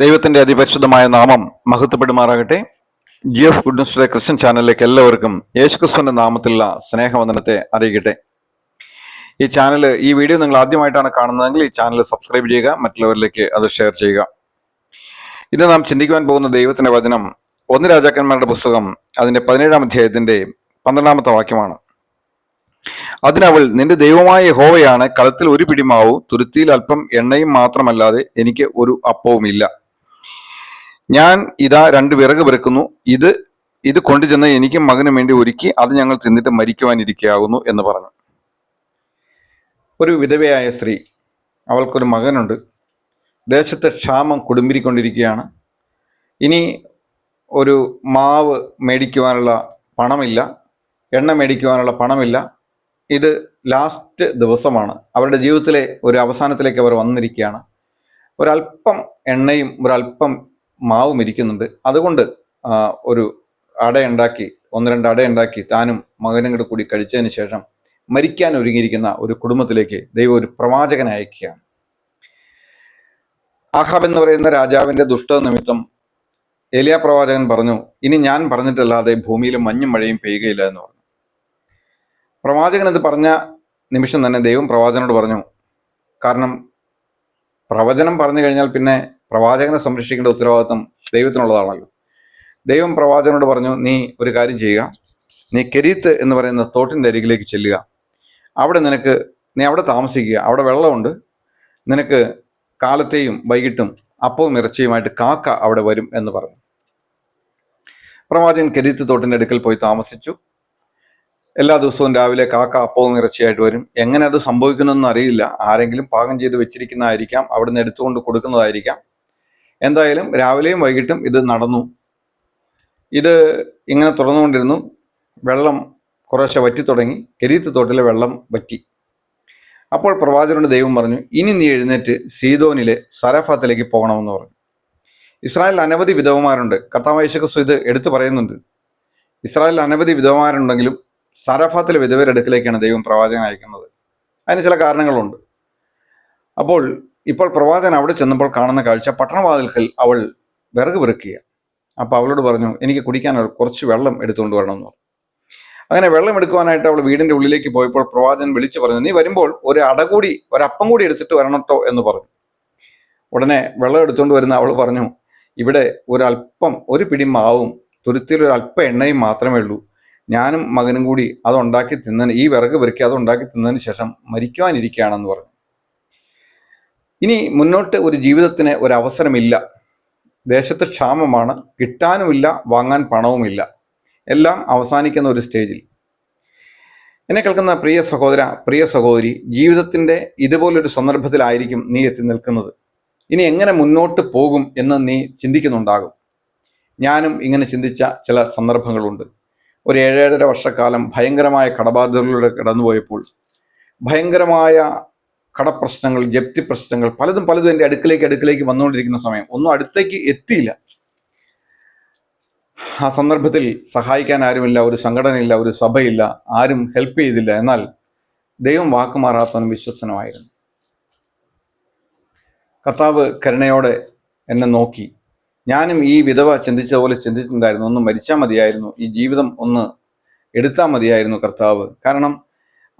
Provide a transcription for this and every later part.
ദൈവത്തിന്റെ അതിപരിശുദ്ധമായ നാമം മഹത്വപ്പെടുമാറാകട്ടെ. G of goodness Christian ചാനലിലേക്ക് എല്ലാവർക്കും യേശുക്രിസ്തുവിന്റെ നാമത്തിലുള്ള സ്നേഹവന്ദനത്തെ അറിയിക്കട്ടെ. ഈ വീഡിയോ നിങ്ങൾ ആദ്യമായിട്ടാണ് കാണുന്നതെങ്കിൽ ഈ ചാനൽ സബ്സ്ക്രൈബ് ചെയ്യുക, മറ്റുള്ളവരിലേക്ക് അത് ഷെയർ ചെയ്യുക. ഇന്ന് നാം ചിന്തിക്കുവാൻ പോകുന്ന ദൈവത്തിന്റെ വചനം 1 രാജാക്കന്മാരുടെ പുസ്തകം അതിന്റെ 17-ാം അധ്യായത്തിന്റെ 12-ാമത്തെ വാക്യമാണ്. അതിനവൾ, നിന്റെ ദൈവമായ യഹോവയാണ്, കലത്തിൽ ഒരു പിടിമാവും തുരുത്തിയിൽ അല്പം എണ്ണയും മാത്രമല്ലാതെ എനിക്ക് ഒരു അപ്പവുമില്ല. ഞാൻ ഇതാ 2 വിറക് പെറുക്കുന്നു. ഇത് കൊണ്ടുചെന്ന് എനിക്കും മകനും വേണ്ടി ഒരുക്കി അത് ഞങ്ങൾ തിന്നിട്ട് മരിക്കുവാനിരിക്കുകയാകുന്നു എന്ന് പറഞ്ഞു. ഒരു വിധവയായ സ്ത്രീ, അവൾക്കൊരു മകനുണ്ട്. ദേശത്തെ ക്ഷാമം കൊടുമ്പിരിക്കൊണ്ടിരിക്കുകയാണ്. ഇനി ഒരു മാവ് മേടിക്കുവാനുള്ള പണമില്ല, എണ്ണ മേടിക്കുവാനുള്ള പണമില്ല. ഇത് ലാസ്റ്റ് ദിവസമാണ്. അവരുടെ ജീവിതത്തിലെ ഒരു അവസാനത്തിലേക്ക് അവർ വന്നിരിക്കുകയാണ്. ഒരല്പം എണ്ണയും ഒരല്പം മാവും ഇരിക്കുന്നുണ്ട്. അതുകൊണ്ട് ഒരു അടയുണ്ടാക്കി, 1-2 അടയുണ്ടാക്കി താനും മകനും കൂടി കഴിച്ചതിന് ശേഷം മരിക്കാൻ ഒരുങ്ങിയിരിക്കുന്ന ഒരു കുടുംബത്തിലേക്ക് ദൈവം ഒരു പ്രവാചകനെ അയക്കുകയാണ്. ആഹാബ് എന്ന് പറയുന്ന രാജാവിന്റെ ദുഷ്ടത നിമിത്തം ഏലിയാ പ്രവാചകൻ പറഞ്ഞു, ഇനി ഞാൻ പറഞ്ഞിട്ടല്ലാതെ ഭൂമിയിൽ മഞ്ഞും മഴയും പെയ്യുകയില്ല എന്ന് പറഞ്ഞു. പ്രവാചകൻ ഇത് പറഞ്ഞ നിമിഷം തന്നെ ദൈവം പ്രവാചകനോട് പറഞ്ഞു, കാരണം പ്രവചനം പറഞ്ഞു കഴിഞ്ഞാൽ പിന്നെ പ്രവാചകനെ സംരക്ഷിക്കേണ്ട ഉത്തരവാദിത്വം ദൈവത്തിനുള്ളതാണല്ലോ. ദൈവം പ്രവാചകനോട് പറഞ്ഞു, നീ ഒരു കാര്യം ചെയ്യുക, നീ കെരീത്ത് എന്ന് പറയുന്ന തോട്ടിൻ്റെ അരികിലേക്ക് ചെല്ലുക. അവിടെ നീ അവിടെ താമസിക്കുക. അവിടെ വെള്ളമുണ്ട്. നിനക്ക് കാലത്തെയും വൈകിട്ടും അപ്പവും ഇറച്ചിയുമായിട്ട് കാക്ക അവിടെ വരും എന്ന് പറഞ്ഞു. പ്രവാചകൻ കെരീത്ത് തോട്ടിൻ്റെ അടുക്കൽ പോയി താമസിച്ചു. എല്ലാ ദിവസവും രാവിലെ കാക്ക അപ്പവും ഇറച്ചിയായിട്ട് വരും. എങ്ങനെ അത് സംഭവിക്കുന്നതെന്ന് അറിയില്ല. ആരെങ്കിലും പാകം ചെയ്ത് വെച്ചിരിക്കുന്നതായിരിക്കാം, അവിടുന്ന് എടുത്തുകൊണ്ട് കൊടുക്കുന്നതായിരിക്കാം. എന്തായാലും രാവിലെയും വൈകിട്ടും ഇത് നടന്നു. ഇത് ഇങ്ങനെ തുറന്നുകൊണ്ടിരുന്നു. വെള്ളം കുറേശ്ശെ വറ്റി തുടങ്ങി. കെരീത്ത് തോട്ടിലെ വെള്ളം വറ്റി. അപ്പോൾ പ്രവാചകനോട് ദൈവം പറഞ്ഞു, ഇനി നീ എഴുന്നേറ്റ് സീദോനിലെ സരഫാത്തിലേക്ക് പോകണമെന്ന് പറഞ്ഞു. ഇസ്രായേലിൽ അനവധി വിധവമാരുണ്ട്. കർത്താവായ യേശുക്രിസ്തു ഇത് എടുത്തു പറയുന്നുണ്ട്. ഇസ്രായേലിൽ അനവധി വിധവമാരുണ്ടെങ്കിലും സരഫാത്തിലെ വിധവയുടെ അടുക്കിലേക്കാണ് ദൈവം പ്രവാചകൻ അയക്കുന്നത്. അതിന് ചില കാരണങ്ങളുണ്ട്. ഇപ്പോൾ പ്രവാചകൻ അവിടെ ചെന്നപ്പോൾ കാണുന്ന കാഴ്ച, പട്ടണവാതിൽക്കൽ അവൾ വിറക് പെറുക്കുക. അപ്പോൾ അവളോട് പറഞ്ഞു, എനിക്ക് കുടിക്കാൻ കുറച്ച് വെള്ളം എടുത്തുകൊണ്ട് വരണമെന്ന് പറഞ്ഞു. അങ്ങനെ വെള്ളം എടുക്കുവാനായിട്ട് അവൾ വീടിന്റെ ഉള്ളിലേക്ക് പോയപ്പോൾ പ്രവാചകൻ വിളിച്ചു പറഞ്ഞു, നീ വരുമ്പോൾ ഒരപ്പം കൂടി എടുത്തിട്ട് വരണട്ടോ എന്ന് പറഞ്ഞു. ഉടനെ വെള്ളം എടുത്തുകൊണ്ട് വരുന്ന അവൾ പറഞ്ഞു, ഇവിടെ ഒരു പിടി മാവും തുരുത്തിയിൽ ഒരല്പം എണ്ണയും മാത്രമേ ഉള്ളൂ. ഞാനും മകനും കൂടി അതുണ്ടാക്കി തിന്നതിന്, ഈ വിറക് പെറുക്കി അതുണ്ടാക്കി തിന്നതിന് ശേഷം മരിക്കുവാനിരിക്കുകയാണെന്ന് പറഞ്ഞു. ഇനി മുന്നോട്ട് ഒരു ജീവിതത്തിന് ഒരവസരമില്ല. ദേശത്ത് ക്ഷാമമാണ്, കിട്ടാനുമില്ല, വാങ്ങാൻ പണവുമില്ല. എല്ലാം അവസാനിക്കുന്ന ഒരു സ്റ്റേജിൽ. എന്നെ കേൾക്കുന്ന പ്രിയ സഹോദര, പ്രിയ സഹോദരി, ജീവിതത്തിൻ്റെ ഇതുപോലൊരു സന്ദർഭത്തിലായിരിക്കും നീ എത്തി നിൽക്കുന്നത്. ഇനി എങ്ങനെ മുന്നോട്ട് പോകും എന്ന് നീ ചിന്തിക്കുന്നുണ്ടാകും. ഞാനും ഇങ്ങനെ ചിന്തിച്ച ചില സന്ദർഭങ്ങളുണ്ട്. ഒരു 7.5 വർഷക്കാലം ഭയങ്കരമായ കടബാധ്യതകളിലൂടെ കടന്നുപോയപ്പോൾ, ഭയങ്കരമായ കടപ്രശ്നങ്ങൾ, ജപ്തി പ്രശ്നങ്ങൾ പലതും എൻ്റെ അടുക്കിലേക്ക് വന്നുകൊണ്ടിരിക്കുന്ന സമയം, ഒന്നും അടുത്തേക്ക് എത്തിയില്ല. ആ സന്ദർഭത്തിൽ സഹായിക്കാൻ ആരുമില്ല, ഒരു സംഘടനയില്ല, ഒരു സഭയില്ല, ആരും ഹെൽപ്പ് ചെയ്തില്ല. എന്നാൽ ദൈവം വാക്കുമാറാത്തവനും വിശ്വസനമായിരുന്നു. കർത്താവ് കരുണയോടെ എന്നെ നോക്കി. ഞാനും ഈ വിധവ ചിന്തിച്ച പോലെ ചിന്തിച്ചിട്ടുണ്ടായിരുന്നു. ഒന്ന് മരിച്ചാൽ മതിയായിരുന്നു, ഈ ജീവിതം ഒന്ന് എടുത്താൽ മതിയായിരുന്നു കർത്താവ്. കാരണം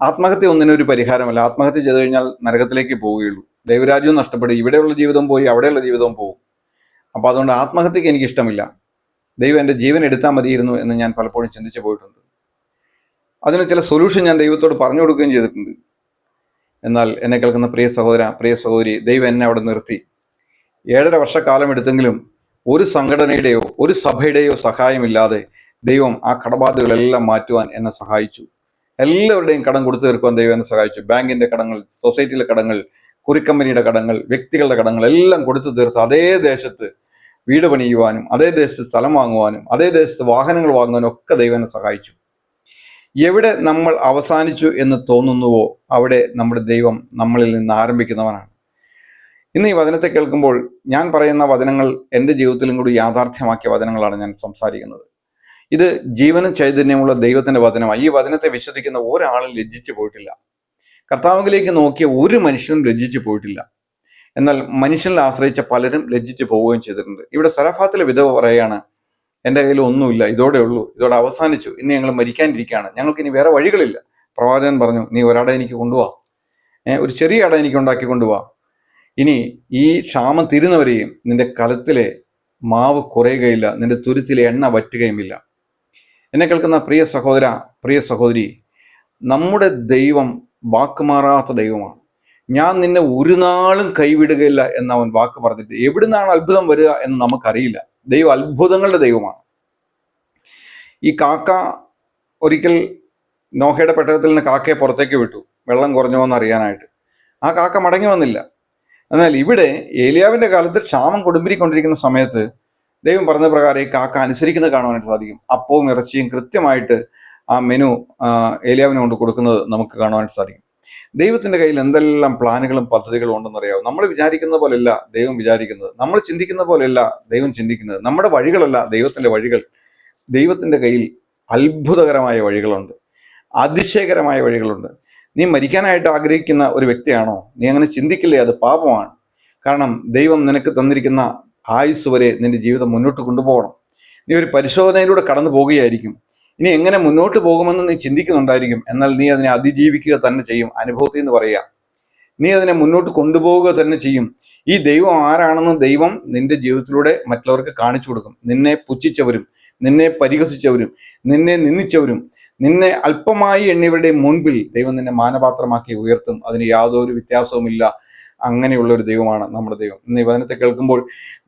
ആത്മഹത്യ ഒന്നിനൊരു പരിഹാരമല്ല. ആത്മഹത്യ ചെയ്തു കഴിഞ്ഞാൽ നരകത്തിലേക്ക് പോവുകയുള്ളൂ. ദൈവരാജ്യവും നഷ്ടപ്പെടും. ഇവിടെയുള്ള ജീവിതം പോയി അവിടെയുള്ള ജീവിതവും പോകും. അപ്പോൾ അതുകൊണ്ട് ആത്മഹത്യക്ക് എനിക്കിഷ്ടമില്ല. ദൈവം എൻ്റെ ജീവൻ എടുത്താൽ മതിയിരുന്നു എന്ന് ഞാൻ പലപ്പോഴും ചിന്തിച്ചു പോയിട്ടുണ്ട്. അതിന് ചില സൊല്യൂഷൻ ഞാൻ ദൈവത്തോട് പറഞ്ഞു കൊടുക്കുകയും ചെയ്തിട്ടുണ്ട്. എന്നാൽ എന്നെ കേൾക്കുന്ന പ്രിയ സഹോദര, പ്രിയ സഹോദരി, ദൈവം എന്നെ അവിടെ നിർത്തി. 7.5 വർഷക്കാലം എടുത്തെങ്കിലും ഒരു സംഘടനയുടെയോ ഒരു സഭയുടെയോ സഹായമില്ലാതെ ദൈവം ആ കടബാധ്യതകളെല്ലാം മാറ്റുവാൻ എന്നെ സഹായിച്ചു. എല്ലാവരുടെയും കടം കൊടുത്തു തീർക്കുവാൻ ദൈവം എന്നെ സഹായിച്ചു. ബാങ്കിന്റെ കടങ്ങൾ, സൊസൈറ്റിയിലെ കടങ്ങൾ, കുറിക്കമ്പനിയുടെ കടങ്ങൾ, വ്യക്തികളുടെ കടങ്ങൾ എല്ലാം കൊടുത്തു തീർത്ത് അതേ ദേശത്ത് വീട് പണിയുവാനും, അതേ ദേശത്ത് സ്ഥലം വാങ്ങുവാനും, അതേ ദേശത്ത് വാഹനങ്ങൾ വാങ്ങുവാനും ഒക്കെ ദൈവം എന്നെ സഹായിച്ചു. എവിടെ നമ്മൾ അവസാനിച്ചു എന്ന് തോന്നുന്നുവോ അവിടെ നമ്മുടെ ദൈവം നമ്മളിൽ നിന്ന് ആരംഭിക്കുന്നവനാണ്. ഇന്ന് ഈ വചനത്തെ കേൾക്കുമ്പോൾ ഞാൻ പറയുന്ന വചനങ്ങൾ എൻ്റെ ജീവിതത്തിലും കൂടി യാഥാർത്ഥ്യമാക്കിയ വചനങ്ങളാണ് ഞാൻ സംസാരിക്കുന്നത്. ഇത് ജീവനും ചൈതന്യമുള്ള ദൈവത്തിന്റെ വചനമാണ്. ഈ വചനത്തെ വിശ്വസിക്കുന്ന ഒരാളും ലജ്ജിച്ചു പോയിട്ടില്ല. കർത്താവിലേക്ക് നോക്കിയ ഒരു മനുഷ്യനും ലജ്ജിച്ചു പോയിട്ടില്ല. എന്നാൽ മനുഷ്യനിൽ ആശ്രയിച്ച പലരും ലജ്ജിച്ചു പോവുകയും ചെയ്തിട്ടുണ്ട്. ഇവിടെ സരഫാത്തിലെ വിധവ പറയാണ്, എൻ്റെ കയ്യിൽ ഒന്നുമില്ല, ഇതോടെ ഉള്ളൂ, ഇതോടെ അവസാനിച്ചു, ഇനി ഞങ്ങൾ മരിക്കാനിരിക്കുകയാണ്, ഞങ്ങൾക്ക് ഇനി വേറെ വഴികളില്ല. പ്രവാചകൻ പറഞ്ഞു, നീ ഒരട എനിക്ക് കൊണ്ടുപോവാ, ഒരു ചെറിയ അട എനിക്ക് ഉണ്ടാക്കി കൊണ്ടുപോവാ. ഇനി ഈ ക്ഷാമം തീരുന്നവരെയും നിന്റെ കലത്തിലെ മാവ് കുറയുകയില്ല, നിന്റെ തുരുത്തിലെ എണ്ണ വറ്റുകയുമില്ല. എന്നെ കേൾക്കുന്ന പ്രിയ സഹോദര, പ്രിയ സഹോദരി, നമ്മുടെ ദൈവം വാക്കുമാറാത്ത ദൈവമാണ്. ഞാൻ നിന്നെ ഒരു നാളും കൈവിടുകയില്ല എന്ന് അവൻ വാക്ക് പറഞ്ഞിട്ട് എവിടുന്നാണ് അത്ഭുതം വരിക എന്ന് നമുക്കറിയില്ല. ദൈവം അത്ഭുതങ്ങളുടെ ദൈവമാണ്. ഈ കാക്ക ഒരിക്കൽ നോഹയുടെ പെട്ടകത്തിൽ നിന്ന് കാക്കയെ പുറത്തേക്ക് വിട്ടു, വെള്ളം കുറഞ്ഞോ എന്ന് അറിയാനായിട്ട്. ആ കാക്ക മടങ്ങി വന്നില്ല. എന്നാൽ ഇവിടെ ഏലിയാവിന്റെ കാലത്ത് ക്ഷാമം കൊടുമ്പിരിക്കൊണ്ടിരിക്കുന്ന സമയത്ത് ദൈവം പറഞ്ഞ പ്രകാരം ഈ കാക്ക അനുസരിക്കുന്നത് കാണുവാനായിട്ട് സാധിക്കും. അപ്പവും ഇറച്ചിയും കൃത്യമായിട്ട് ആ മെനു ഏലിയാവിനെ കൊണ്ട് കൊടുക്കുന്നത് നമുക്ക് കാണുവാനായിട്ട് സാധിക്കും. ദൈവത്തിന്റെ കയ്യിൽ എന്തെല്ലാം പ്ലാനുകളും പദ്ധതികളും ഉണ്ടെന്നറിയാവും. നമ്മൾ വിചാരിക്കുന്ന പോലെയല്ല ദൈവം വിചാരിക്കുന്നത്, നമ്മൾ ചിന്തിക്കുന്ന പോലെയല്ല ദൈവം ചിന്തിക്കുന്നത്. നമ്മുടെ വഴികളല്ല ദൈവത്തിന്റെ വഴികൾ. ദൈവത്തിന്റെ കയ്യിൽ അത്ഭുതകരമായ വഴികളുണ്ട്, അതിശയകരമായ വഴികളുണ്ട്. നീ മരിക്കാനായിട്ട് ആഗ്രഹിക്കുന്ന ഒരു വ്യക്തിയാണോ? നീ അങ്ങനെ ചിന്തിക്കില്ലേ, അത് പാപമാണ്. കാരണം ദൈവം നിനക്ക് തന്നിരിക്കുന്ന ആയുസ് വരെ നിന്റെ ജീവിതം മുന്നോട്ട് കൊണ്ടുപോകണം. നീ ഒരു പരിശോധനയിലൂടെ കടന്നു പോവുകയായിരിക്കും. ഇനി എങ്ങനെ മുന്നോട്ട് പോകുമെന്ന് നീ ചിന്തിക്കുന്നുണ്ടായിരിക്കും. എന്നാൽ നീ അതിനെ അതിജീവിക്കുക തന്നെ ചെയ്യും. അനുഭവത്തിൽ നിന്ന് പറയുക, നീ അതിനെ മുന്നോട്ട് കൊണ്ടുപോവുക തന്നെ ചെയ്യും. ഈ ദൈവം ആരാണെന്ന് ദൈവം നിന്റെ ജീവിതത്തിലൂടെ മറ്റുള്ളവർക്ക് കാണിച്ചു കൊടുക്കും. നിന്നെ പുച്ഛിച്ചവരും നിന്നെ പരിഹസിച്ചവരും നിന്നെ നിന്ദിച്ചവരും നിന്നെ അല്പമായി എണ്ണിയവരുടെ മുൻപിൽ ദൈവം നിന്നെ മാനപാത്രമാക്കി ഉയർത്തും. അതിന് യാതൊരു വ്യത്യാസവുമില്ല. അങ്ങനെയുള്ള ഒരു ദൈവമാണ് നമ്മുടെ ദൈവം. ഇന്ന് ഈ വചനത്തെ കേൾക്കുമ്പോൾ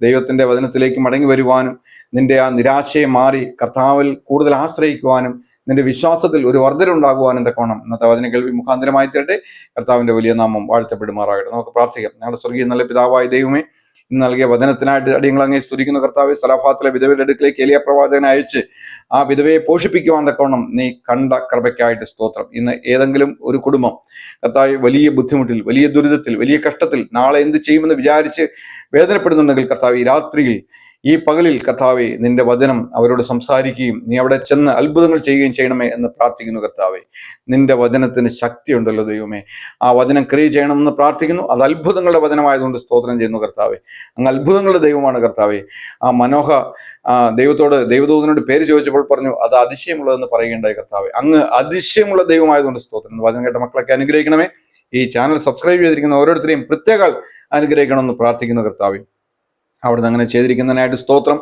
ദൈവത്തിന്റെ വചനത്തിലേക്ക് മടങ്ങി വരുവാനും നിന്റെ ആ നിരാശയെ മാറി കർത്താവിൽ കൂടുതൽ ആശ്രയിക്കുവാനും നിന്റെ വിശ്വാസത്തിൽ ഒരു വർധനയുണ്ടാകുവാനും തക്കവണ്ണം ഇന്നത്തെ വചന കേൾവി മുഖാന്തരമായി തീരട്ടെ. കർത്താവിന്റെ വലിയ നാമം വാഴ്ത്തപ്പെടുമാറാകട്ടെ. നമുക്ക് പ്രാർത്ഥിക്കാം. ഞങ്ങളുടെ സ്വർഗീയ നല്ല പിതാവായ ദൈവമേ, ഇന്ന് നൽകിയ വചനത്തിനായിട്ട് അടിയങ്ങൾ അങ്ങേ സ്തുതിക്കുന്ന കർത്താവെ, സലഫാത്തിലെ വിധവയുടെ അടുക്കിലേക്ക് ഏലിയ പ്രവാചകനെ അയച്ച് ആ വിധവയെ പോഷിപ്പിക്കുവാൻ തക്കവണ്ണം നീ കണ്ട കൃപയ്ക്കായിട്ട് സ്തോത്രം. ഇന്ന് ഏതെങ്കിലും ഒരു കുടുംബം കർത്താവെ വലിയ ബുദ്ധിമുട്ടിൽ, വലിയ ദുരിതത്തിൽ, വലിയ കഷ്ടത്തിൽ, നാളെ എന്ത് ചെയ്യുമെന്ന് വിചാരിച്ച് വേദനപ്പെടുന്നുണ്ടെങ്കിൽ കർത്താവ് ഈ രാത്രിയിൽ, ഈ പകലിൽ കർത്താവെ നിന്റെ വചനം അവരോട് സംസാരിക്കുകയും നീ അവിടെ ചെന്ന് അത്ഭുതങ്ങൾ ചെയ്യുകയും ചെയ്യണമേ എന്ന് പ്രാർത്ഥിക്കുന്നു. കർത്താവെ, നിന്റെ വചനത്തിന് ശക്തിയുണ്ടല്ലോ ദൈവമേ. ആ വചനം ക്രിയ ചെയ്യണമെന്ന് പ്രാർത്ഥിക്കുന്നു. അത് അത്ഭുതങ്ങളുടെ വചനമായതുകൊണ്ട് സ്തോത്രം ചെയ്യുന്നു കർത്താവെ. അങ്ങ് അത്ഭുതങ്ങളുടെ ദൈവമാണ് കർത്താവെ. ആ മനോഹ ദൈവദൂതനോട് പേര് ചോദിച്ചപ്പോൾ പറഞ്ഞു അത് അതിശയമുള്ളതെന്ന് പറയുകയുണ്ടായി കർത്താവെ. അങ്ങ് അതിശയമുള്ള ദൈവമായതുകൊണ്ട് സ്തോത്രം. വചനം കേട്ട മക്കളൊക്കെ അനുഗ്രഹിക്കണമേ. ഈ ചാനൽ സബ്സ്ക്രൈബ് ചെയ്തിരിക്കുന്ന ഓരോരുത്തരെയും പ്രത്യേകം അനുഗ്രഹിക്കണമെന്ന് പ്രാർത്ഥിക്കുന്നു കർത്താവെ. അവിടുന്ന് അങ്ങനെ ചെയ്തിരിക്കുന്നതിനായിട്ട് സ്തോത്രം.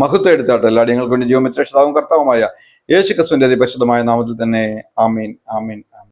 മഹത്വം എടുത്താട്ടെ. എല്ലാ അടിയങ്ങൾക്ക് വേണ്ടി ജീവൻ രക്ഷിതാവും കർത്താവുമായ യേശു ക്രിസ്തുവിന്റെ പരിശുദ്ധമായ നാമത്തിൽ തന്നെ ആമീൻ, ആമീൻ, ആമീൻ.